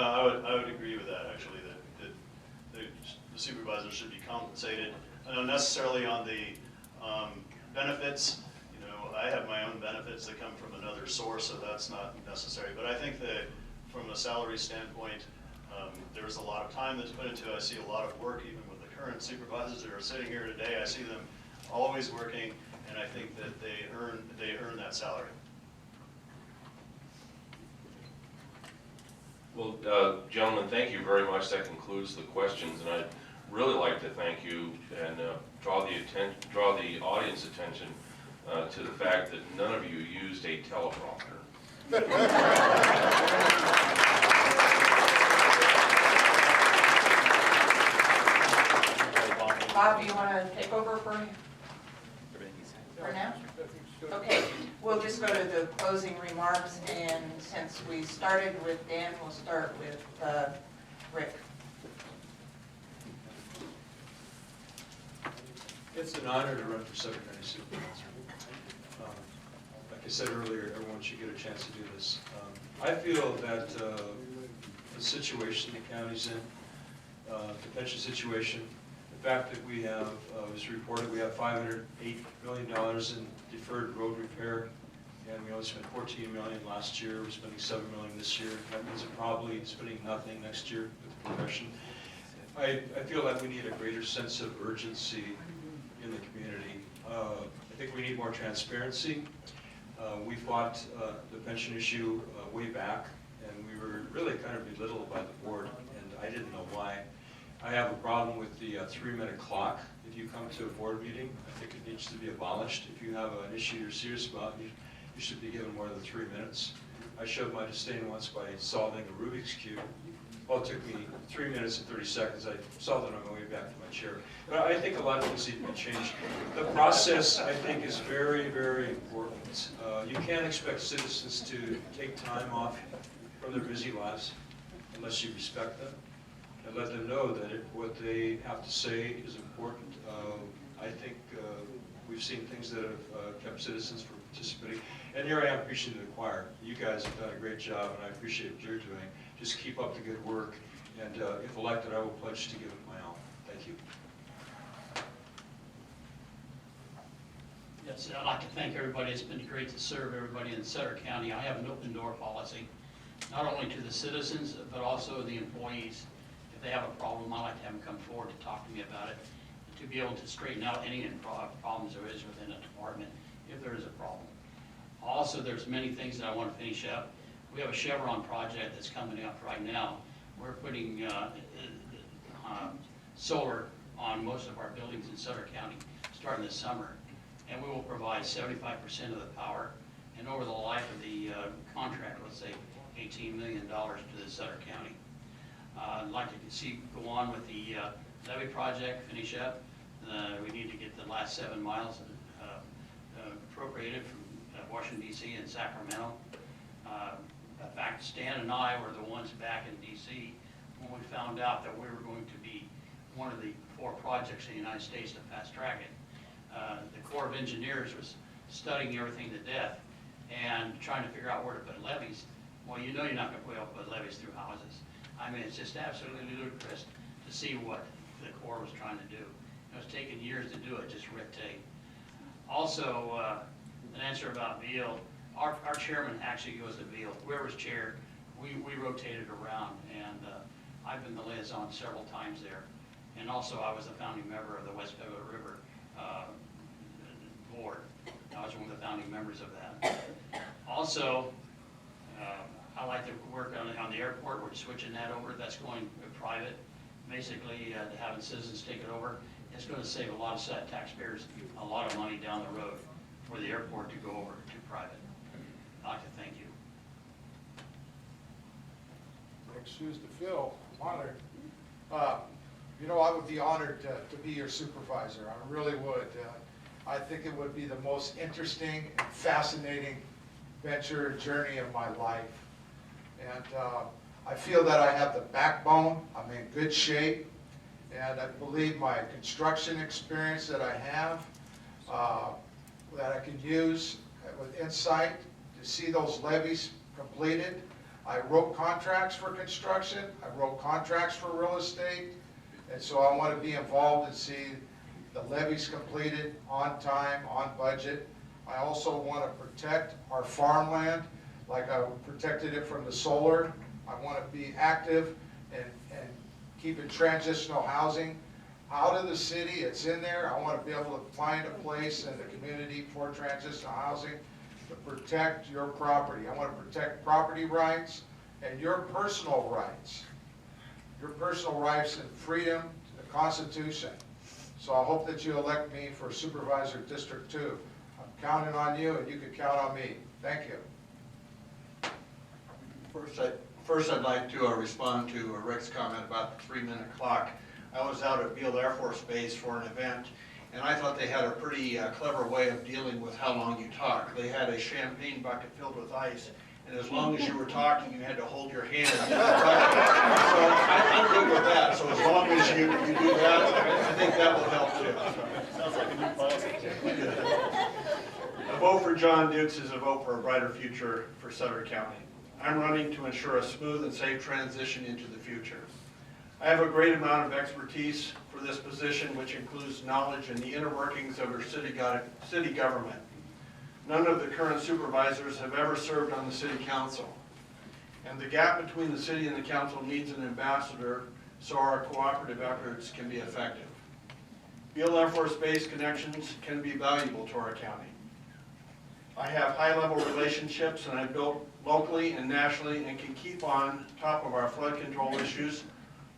I would agree with that, actually, that the supervisors should be compensated, not necessarily on the benefits. You know, I have my own benefits that come from another source, so that's not necessary. But I think that from a salary standpoint, there's a lot of time that's put into it. I see a lot of work, even with the current supervisors that are sitting here today. I see them always working, and I think that they earn that salary. Well, gentlemen, thank you very much. That concludes the questions, and I'd really like to thank you and draw the audience attention to the fact that none of you used a teleprompter. Bob, do you want to take over for now? Okay, we'll just go to the closing remarks, and since we started with Dan, we'll start with Rick. It's an honor to run for Sutter County Supervisor. Like I said earlier, everyone should get a chance to do this. I feel that the situation the county's in, the pension situation, the fact that we have, was reported, we have $508 million in deferred road repair, and we only spent $14 million last year. We're spending $7 million this year. That means we're probably spending nothing next year with the progression. I feel like we need a greater sense of urgency in the community. I think we need more transparency. We fought the pension issue way back, and we were really kind of belittled by the board, and I didn't know why. I have a problem with the 3-minute clock. If you come to a board meeting, I think it needs to be abolished. If you have an issue you're serious about, you should be given more than 3 minutes. I showed my disdain once by solving a Rubik's Cube. Well, it took me 3 minutes and 30 seconds. I solved it on my way back to my chair. But I think a lot of things need to be changed. The process, I think, is very, very important. You can't expect citizens to take time off from their busy lives unless you respect them and let them know that what they have to say is important. I think we've seen things that have kept citizens from participating. And here I am preaching to the choir. You guys have done a great job, and I appreciate what you're doing. Just keep up the good work, and if elected, I will pledge to give it my all. Thank you. Yes, I'd like to thank everybody. It's been great to serve everybody in Sutter County. I have an open door policy, not only to the citizens, but also the employees. If they have a problem, I like to have them come forward to talk to me about it, to be able to straighten out any problems there is within a department, if there is a problem. Also, there's many things that I want to finish up. We have a Chevron project that's coming up right now. We're putting solar on most of our buildings in Sutter County starting this summer. And we will provide 75% of the power. And over the life of the contract, let's say $18 million to the Sutter County. I'd like to see go on with the levee project, finish up. We need to get the last 7 miles appropriated from Washington, D.C. and Sacramento. In fact, Stan and I were the ones back in D.C. when we found out that we were going to be one of the 4 projects in the United States to fast track it. The Corps of Engineers was studying everything to death and trying to figure out where to put levees. Well, you know you're not going to be able to put levees through houses. I mean, it's just absolutely ludicrous to see what the Corps was trying to do. It was taking years to do it, just red tape. Also, an answer about Veal. Our chairman actually goes to Veal. Whoever's chair, we rotated around, and I've been the liaison several times there. And also, I was a founding member of the West Pebble River board. I was one of the founding members of that. Also, I like to work on the airport. We're switching that over. That's going private. Basically, having citizens take it over, it's going to save a lot of taxpayers a lot of money down the road for the airport to go over to private. I'd like to thank you. Next shoes to fill. I'm honored. You know, I would be honored to be your supervisor. I really would. I think it would be the most interesting and fascinating venture and journey of my life. And I feel that I have the backbone. I'm in good shape. And I believe my construction experience that I have, that I can use with insight to see those levees completed. I wrote contracts for construction, I wrote contracts for real estate, and so I want to be involved and see the levees completed on time, on budget. I also want to protect our farmland, like I protected it from the solar. I want to be active and keeping transitional housing out of the city. It's in there. I want to be able to find a place in the community for transitional housing to protect your property. I want to protect property rights and your personal rights. Your personal rights and freedom to the Constitution. So I hope that you elect me for Supervisor District 2. I'm counting on you, and you can count on me. Thank you. First, I'd like to respond to Rick's comment about the 3-minute clock. I was out at Beale Air Force Base for an event, and I thought they had a pretty clever way of dealing with how long you talk. They had a champagne bucket filled with ice, and as long as you were talking, you had to hold your hand. So I'm good with that. So as long as you do that, I think that will help too. Sounds like a new policy. A vote for John Dukes is a vote for a brighter future for Sutter County. I'm running to ensure a smooth and safe transition into the future. I have a great amount of expertise for this position, which includes knowledge in the inner workings of our city government. None of the current supervisors have ever served on the city council. And the gap between the city and the council needs an ambassador so our cooperative efforts can be effective. Beale Air Force Base connections can be valuable to our county. I have high-level relationships, and I've built locally and nationally and can keep on top of our flood control issues,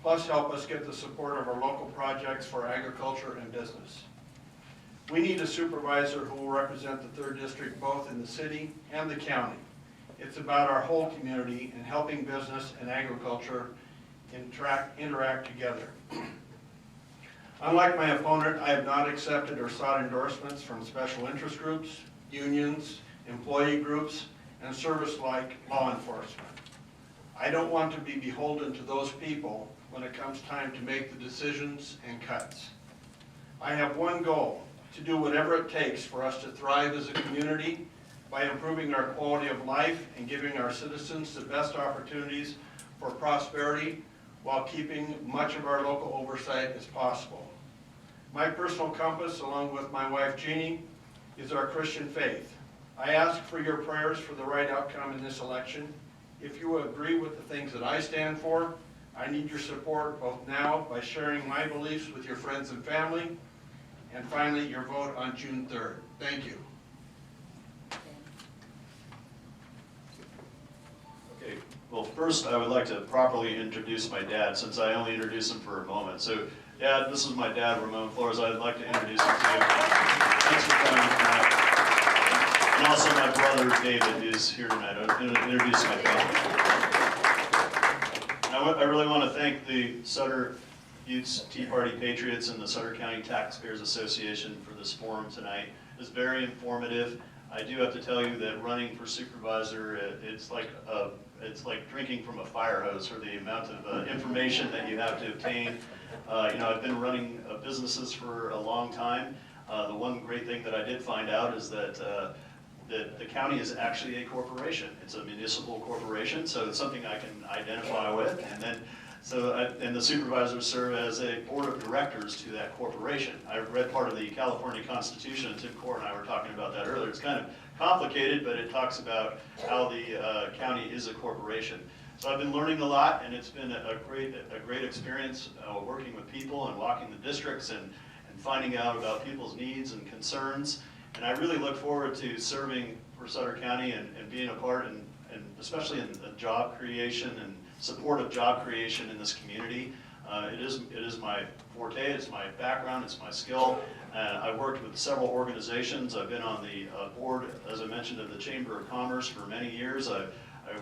plus help us get the support of our local projects for agriculture and business. We need a supervisor who will represent the 3rd District both in the city and the county. It's about our whole community and helping business and agriculture interact together. Unlike my opponent, I have not accepted or sought endorsements from special interest groups, unions, employee groups, and service-like law enforcement. I don't want to be beholden to those people when it comes time to make the decisions and cuts. I have one goal: to do whatever it takes for us to thrive as a community by improving our quality of life and giving our citizens the best opportunities for prosperity while keeping much of our local oversight as possible. My personal compass, along with my wife Jeannie, is our Christian faith. I ask for your prayers for the right outcome in this election. If you agree with the things that I stand for, I need your support both now by sharing my beliefs with your friends and family, and finally, your vote on June 3rd. Thank you. Okay, well, first I would like to properly introduce my dad, since I only introduced him for a moment. So, Dad, this is my dad, Ramon Flores. I'd like to introduce him to you. Thanks for coming tonight. And also my brother, David, is here tonight. I'm going to introduce my family. I really want to thank the Sutter Utes Tea Party Patriots and the Sutter County Taxpayers Association for this forum tonight. It's very informative. I do have to tell you that running for supervisor, it's like drinking from a fire hose for the amount of information that you have to obtain. I've been running businesses for a long time. The one great thing that I did find out is that the county is actually a corporation. It's a municipal corporation, so it's something I can identify with. And then, and the supervisors serve as a board of directors to that corporation. I read part of the California Constitution, and Tim Core and I were talking about that earlier. It's kind of complicated, but it talks about how the county is a corporation. So I've been learning a lot, and it's been a great experience working with people and walking the districts and finding out about people's needs and concerns. And I really look forward to serving for Sutter County and being a part, and especially in the job creation and support of job creation in this community. It is my forte, it's my background, it's my skill. I've worked with several organizations. I've been on the board, as I mentioned, of the Chamber of Commerce for many years. I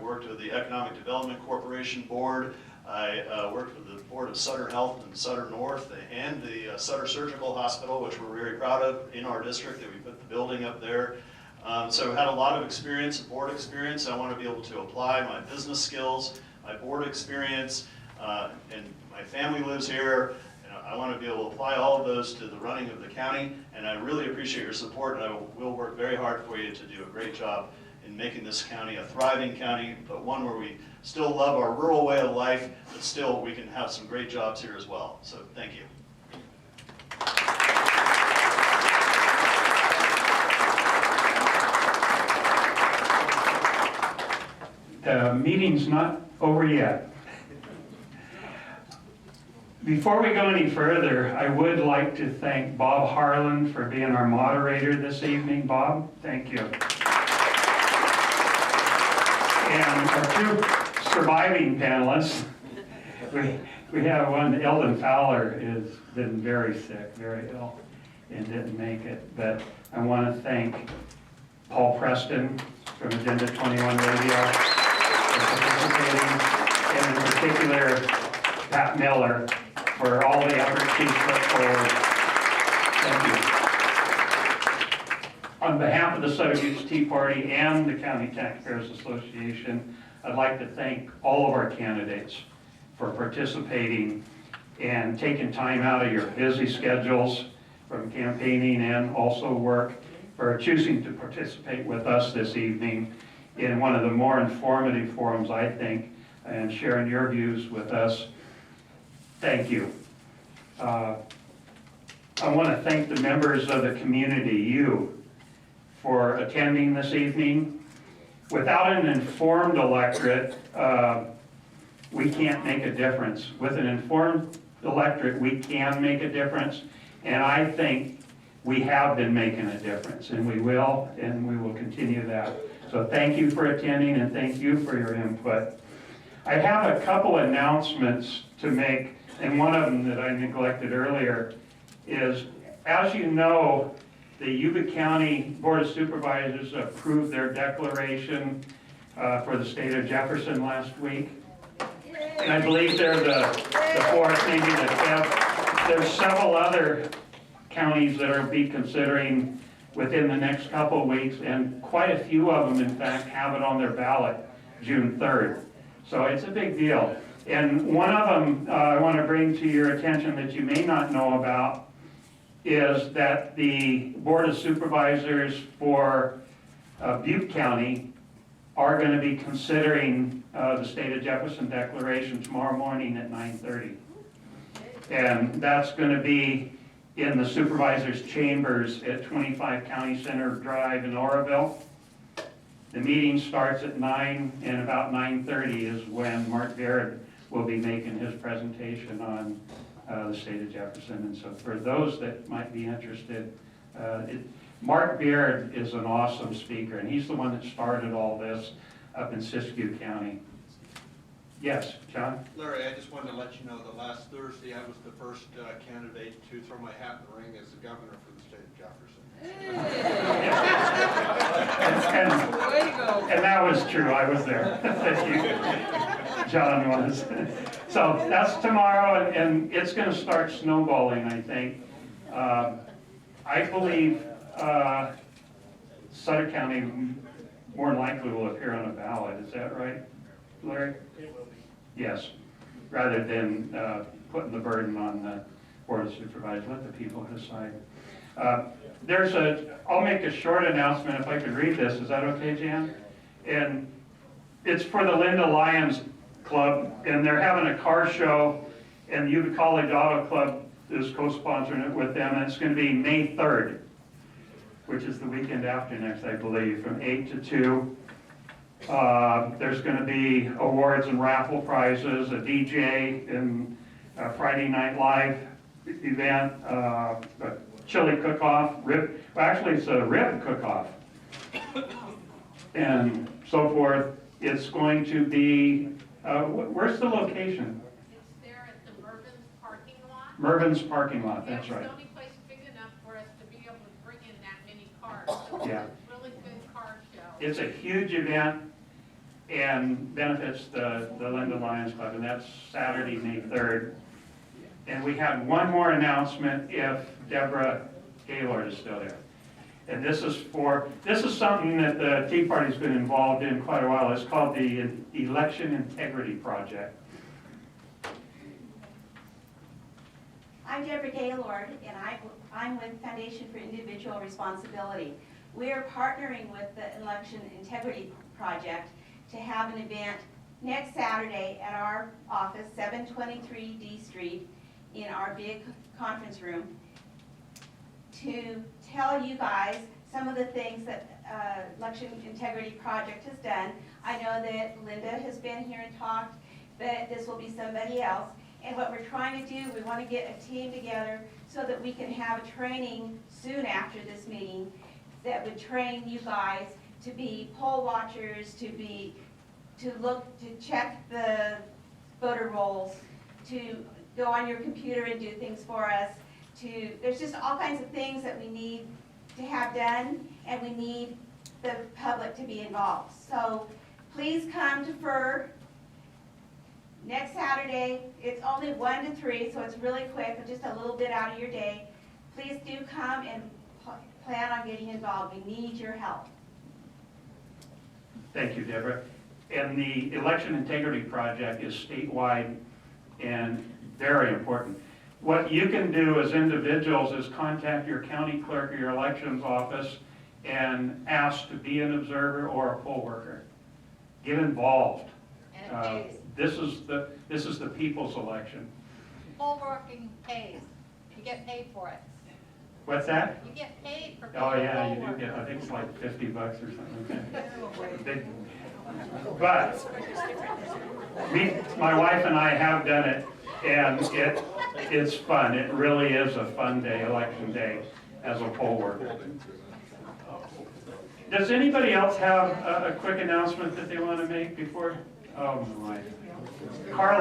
worked with the Economic Development Corporation Board. I worked with the Board of Sutter Health and Sutter North and the Sutter Surgical Hospital, which we're very proud of in our district, that we put the building up there. So I've had a lot of experience, board experience. I want to be able to apply my business skills, my board experience, and my family lives here. And I want to be able to apply all of those to the running of the county, and I really appreciate your support, and I will work very hard for you to do a great job in making this county a thriving county, but one where we still love our rural way of life, but still we can have some great jobs here as well. So thank you. The meeting's not over yet. Before we go any further, I would like to thank Bob Harlan for being our moderator this evening. Bob, thank you. And our two surviving panelists, we have one, Eldon Fowler, has been very sick, very ill, and didn't make it. But I want to thank Paul Preston from Agenda 21 Radio for participating, and in particular, Pat Miller, for all the efforts he's put forward. Thank you. On behalf of the Sutter Youth Tea Party and the County Taxpayers Association, I'd like to thank all of our candidates for participating and taking time out of your busy schedules from campaigning and also work, for choosing to participate with us this evening in one of the more informative forums, I think, and sharing your views with us. Thank you. I want to thank the members of the community, you, for attending this evening. Without an informed electorate, we can't make a difference. With an informed electorate, we can make a difference, and I think we have been making a difference, and we will continue that. So thank you for attending, and thank you for your input. I have a couple announcements to make, and one of them that I neglected earlier is, as you know, the Yuba County Board of Supervisors approved their declaration for the state of Jefferson last week. And I believe they're the fourth, maybe the fifth. There's several other counties that are be considering within the next couple of weeks, and quite a few of them, in fact, have it on their ballot June 3rd. So it's a big deal. And one of them I want to bring to your attention that you may not know about is that the Board of Supervisors for Butte County are going to be considering the State of Jefferson Declaration tomorrow morning at 9:30. And that's going to be in the Supervisors' Chambers at 25 County Center Drive in Oroville. The meeting starts at 9, and about 9:30 is when Mark Baird will be making his presentation on the state of Jefferson. And so for those that might be interested, Mark Baird is an awesome speaker, and he's the one that started all this up in Siskiyou County. Yes, John? Larry, I just wanted to let you know that last Thursday I was the first candidate to throw my hat in the ring as the governor for the state of Jefferson. And that was true, I was there. Thank you. John was. So that's tomorrow, and it's going to start snowballing, I think. I believe Sutter County more than likely will appear on a ballot. Is that right, Larry? It will be. Yes, rather than putting the burden on the Board of Supervisors. Let the people decide. I'll make a short announcement if I could read this. Is that okay, Jan? And it's for the Linda Lions Club, and they're having a car show, and the Yuba College Auto Club is co-sponsoring it with them, and it's going to be May 3rd, which is the weekend after next, I believe, from 8 to 2. There's going to be awards and raffle prizes, a DJ, and a Friday Night Live event, a chili cook-off, actually it's a rib cook-off, and so forth. It's going to be, where's the location? It's there at the Mervin's parking lot. Mervin's parking lot, that's right. It's the only place big enough for us to be able to bring in that many cars. So Yeah. It's a really good car show. It's a huge event and benefits the Linda Lions Club, and that's Saturday, May 3rd. And we have one more announcement if Deborah Gaylord is still there. And this is something that the Tea Party's been involved in quite a while. It's called the Election Integrity Project. I'm Deborah Gaylord, and I'm with Foundation for Individual Responsibility. We are partnering with the Election Integrity Project to have an event next Saturday at our office, 723 D Street, in our big conference room, to tell you guys some of the things that Election Integrity Project has done. I know that Linda has been here and talked, but this will be somebody else. And what we're trying to do, we want to get a team together so that we can have a training soon after this meeting that would train you guys to be poll watchers, to check the voter rolls, to go on your computer and do things for us. There's just all kinds of things that we need to have done, and we need the public to be involved. So please come to FER next Saturday. It's only 1 to 3, so it's really quick, just a little bit out of your day. Please do come and plan on getting involved. We need your help. Thank you, Deborah. And the Election Integrity Project is statewide and very important. What you can do as individuals is contact your county clerk or your elections office and ask to be an observer or a poll worker. Get involved. And it pays. This is the people's election. Poll working pays. You get paid for it. What's that? You get paid for being Oh, a yeah, poll you do worker. get, I think it's like $50 or something. Okay. But my wife and I have done it, and it's fun. It really is a fun day, election day, as a poll worker. Does anybody else have a quick announcement that they want to make before? Oh, my. Carla.